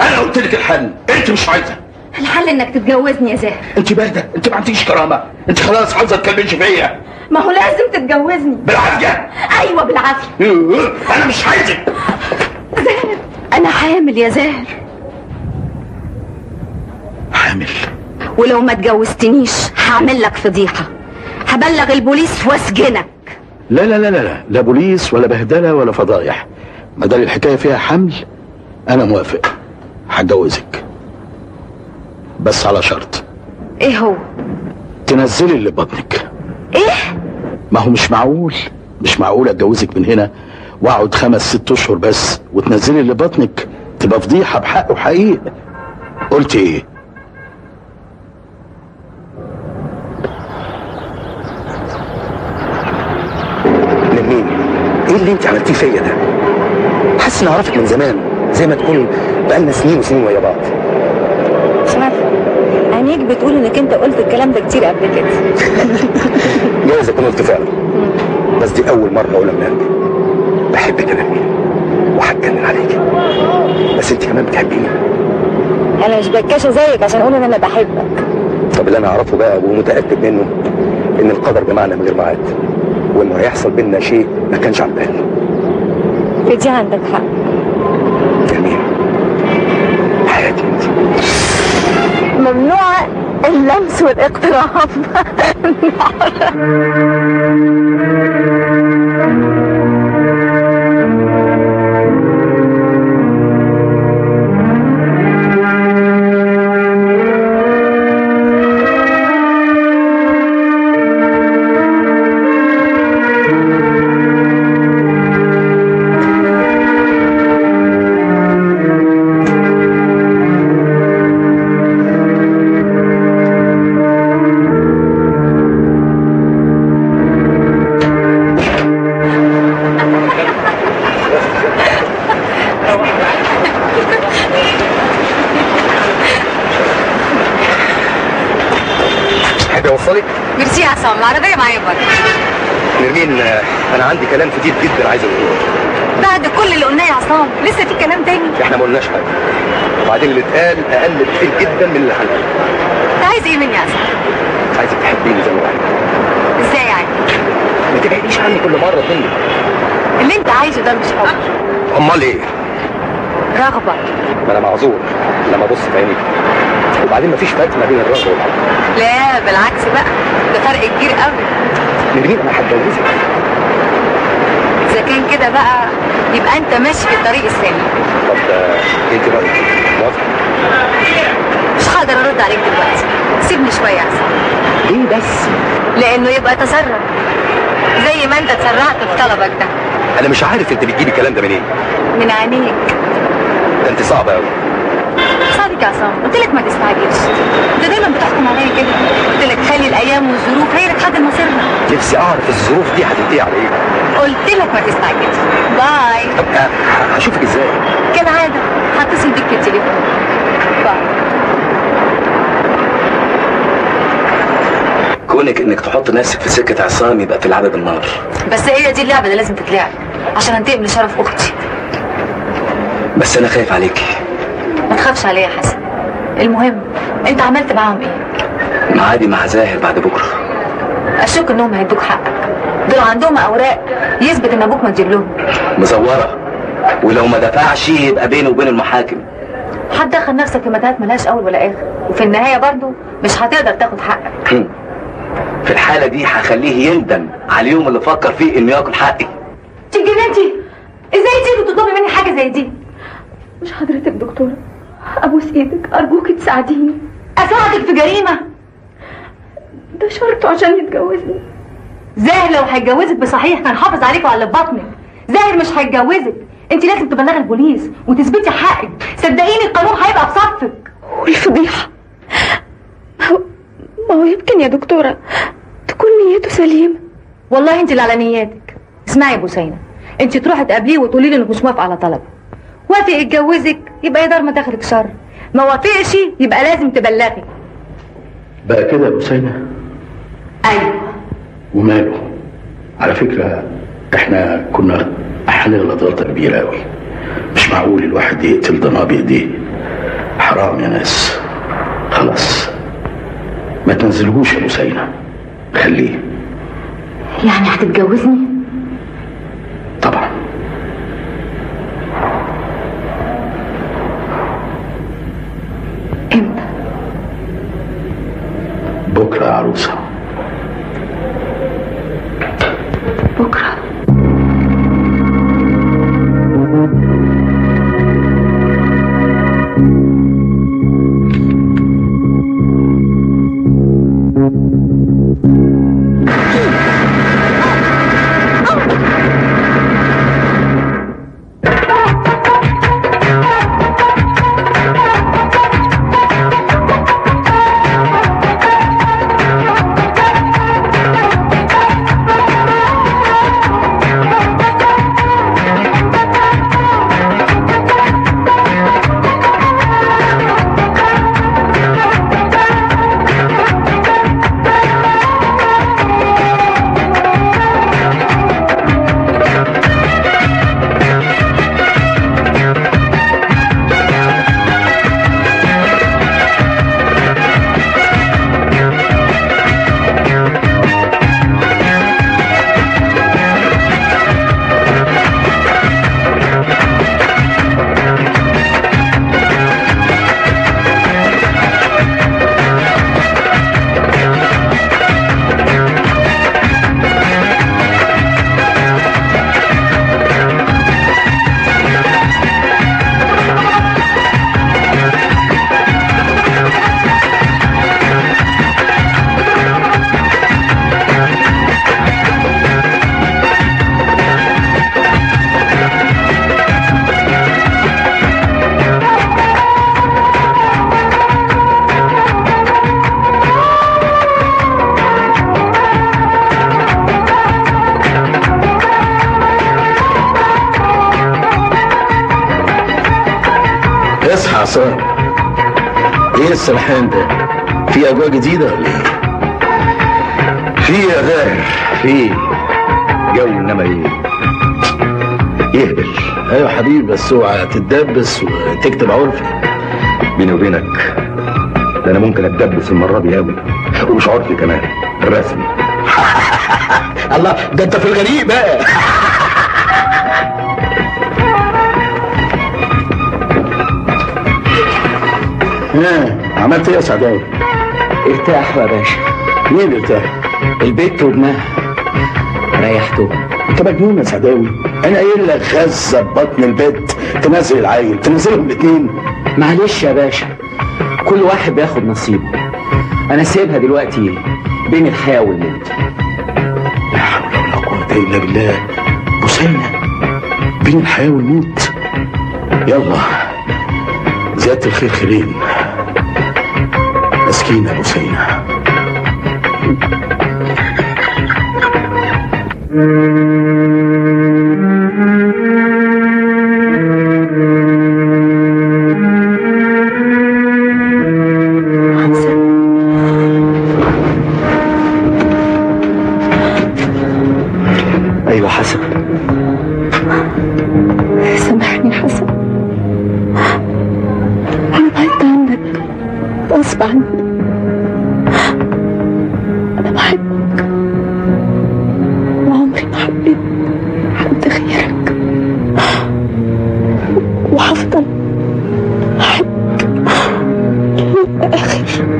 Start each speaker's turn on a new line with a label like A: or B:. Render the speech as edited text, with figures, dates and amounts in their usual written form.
A: انا قلت لك الحل، انت مش عايزه.
B: الحل انك تتجوزني يا زاهر.
A: انت بارده، انت ما عندكيش كرامه، انت خلاص عاوزه تكلمش فيا.
B: ما هو لازم تتجوزني
A: بالعافيه.
B: ايوه بالعافيه.
A: انا مش عايزك.
B: زاهر انا حامل يا زاهر.
A: حامل؟
B: ولو ما اتجوزتنيش هعمل لك فضيحه، هبلغ البوليس واسجنك.
A: لا لا لا لا لا بوليس ولا بهدله ولا فضايح. ما دام الحكايه فيها حمل انا موافق، هتجوزك بس على شرط.
B: ايه هو؟
A: تنزلي اللي بطنك.
B: ايه؟
A: ما هو مش معقول اتجوزك من هنا واقعد 5 6 اشهر بس وتنزلي اللي بطنك، تبقى فضيحه بحق وحقيقه. قلت ايه؟
C: نرمين، ايه اللي انت عملتيه فيا ده؟ حاسس اني اعرفك من زمان، زي ما تكون بقالنا سنين وسنين ويا بعض.
B: مش عارفه، عينيك بتقول انك انت قلت الكلام ده كتير قبل كده.
C: جايز اكون قلت فعلا، بس دي اول مره اقولها من قلبي. بحبك يا نرمين وهتجنن عليكي، بس انت كمان بتحبيني.
B: انا مش بكاشه زيك عشان اقول ان انا بحبك.
C: طب اللي انا اعرفه بقى ومتاكد منه ان القدر جمعنا من غير ميعاد، وانه هيحصل بينا شيء ما كانش على بالي.
B: في دي عندك حق.
C: نرمين حياتي انت.
B: ممنوع اللمس والاقتراب.
D: ميرسي يا عصام، العربية معايا بره.
C: نرمين انا عندي كلام كتير جدا عايز اقوله.
D: بعد كل اللي قلناه يا عصام لسه في كلام تاني؟
C: احنا ما قلناش حاجه، وبعدين اللي اتقال اقل كتير جدا من اللي هنقوله.
D: انت عايز ايه مني يا عصام؟
C: عايزك تحبيني زي ما بحبك.
D: ازاي يعني؟
C: ما تبعديش عني كل مره تانية.
D: اللي انت عايزه ده مش حب.
C: امال ايه؟
D: رغبة.
C: ما انا معذور لما ابص في عينيك، وبعدين مفيش فرق ما بين الرغبه والحب.
D: لا بالعكس بقى، ده فرق كبير قوي.
C: نرمين انا هتجوزك.
D: اذا كان كده بقى يبقى انت ماشي في الطريق السليم.
C: طب انت رايك موافقه؟
D: مش هقدر ارد عليك دلوقتي، سيبني شويه يا عصام.
C: ليه بس؟
D: لانه يبقى تسرع زي ما انت تسرعت في طلبك ده.
C: انا مش عارف انت بتجيبي الكلام ده منين.
D: من عينيك.
C: ده انت صعبه قوي.
D: صادق يا عصام، قلت لك ما تستعجلش. انت دايما بتحكم عليا كده. قلت لك خلي الايام والظروف هي اللي تحدد مصيرنا.
C: نفسي اعرف الظروف دي هتنتهي على ايه.
D: قلت لك ما تستعجلش. باي.
C: طب هشوفك ازاي؟
D: كالعاده هتصل بيك في التليفون. باي.
C: كونك انك تحط نفسك في سكه عصام يبقى تلعبي بالنار.
D: بس هي دي اللعبه اللي لازم تتلعب عشان انتقم لشرف اختي.
C: بس انا خايف عليكي.
D: ما تخافش عليا يا حسن. المهم انت عملت معاهم ايه؟
C: معادي مع زاهر بعد بكره.
D: اشك انهم هيدوك حقك. دول عندهم اوراق يثبت ان ابوك مدير لهم.
C: مزوره، ولو ما دفعش يبقى بينه وبين المحاكم.
D: هتدخل نفسك في متاهات ملهاش اول ولا اخر، وفي النهايه برضو مش هتقدر تاخد حقك.
C: في الحاله دي هخليه يندم على اليوم اللي فكر فيه انه ياكل حقي.
D: انتي ازاي تيجي تطلبي مني حاجه زي دي؟
B: مش حضرتك دكتورة، ابوس ايدك ارجوك تساعديني.
D: اساعدك في جريمه؟
B: ده شرطه عشان يتجوزني.
D: زاهر لو هيتجوزك بصحيح كان حافظ عليك وعلى اللي في بطنك. زاهر مش هيتجوزك، انت لازم تبلغي البوليس وتثبتي حقك. صدقيني القانون هيبقى في صفك.
B: والفضيحه ما هو يمكن يا دكتورة تكون نيته سليمة.
D: والله انت اللي على نياتك. اسمعي يا بوسينة، انت تروحي تقابليه وتقولي له انك مش موافقه على طلبه. وافق يتجوزك يبقى يقدر ما دخلك شر، ما وافقش يبقى لازم تبلغي.
A: بقى كده يا بوسينة؟
D: ايوه.
A: وماله؟ على فكرة احنا كنا هنغلط غلطة كبيرة قوي. مش معقول الواحد يقتل ضناه بايديه حرام يا ناس، خلاص ما تنزلهوش يا بوسينة، خليه.
B: يعني هتتجوزني؟
A: طبعا.
B: امتى؟
A: بكرة يا عروسة.
B: بكرة؟
A: اصحى عصام، ايه السرحان ده؟ في اجواء جديدة ولا ايه؟
C: في يا غاهر، في جو، انما ايه؟ يهبل.
A: ايوه حبيبي، بس اوعى تتدبس وتكتب عرفي.
C: بيني وبينك ده انا ممكن اتدبس المرة دي قوي، ومش عرفي كمان، الرسمي.
A: الله، ده انت في الغريب بقى. عملت ايه يا سعداوي؟
E: ارتاح يا باشا.
A: مين ارتاح؟
E: البيت وابنها ريحته.
A: انت مجنون يا سعداوي، انا قايل لك غزه ببطن البيت تنزل العيل، تنزلهم الاثنين.
E: معلش يا باشا، كل واحد بياخد نصيبه. انا سايبها دلوقتي بين الحياه والموت.
A: لا حول ولا قوه الا بالله. بوسينة بين الحياه والموت؟ يلا زياده الخير خيرين. مسكينه بوسينة.
E: ايوه حسن.
B: سامحني يا حسن، انا بعدت عنك غصب عني. انا بحبك وعمري ما حبيت حد غيرك، وهفضل احبك للآخر.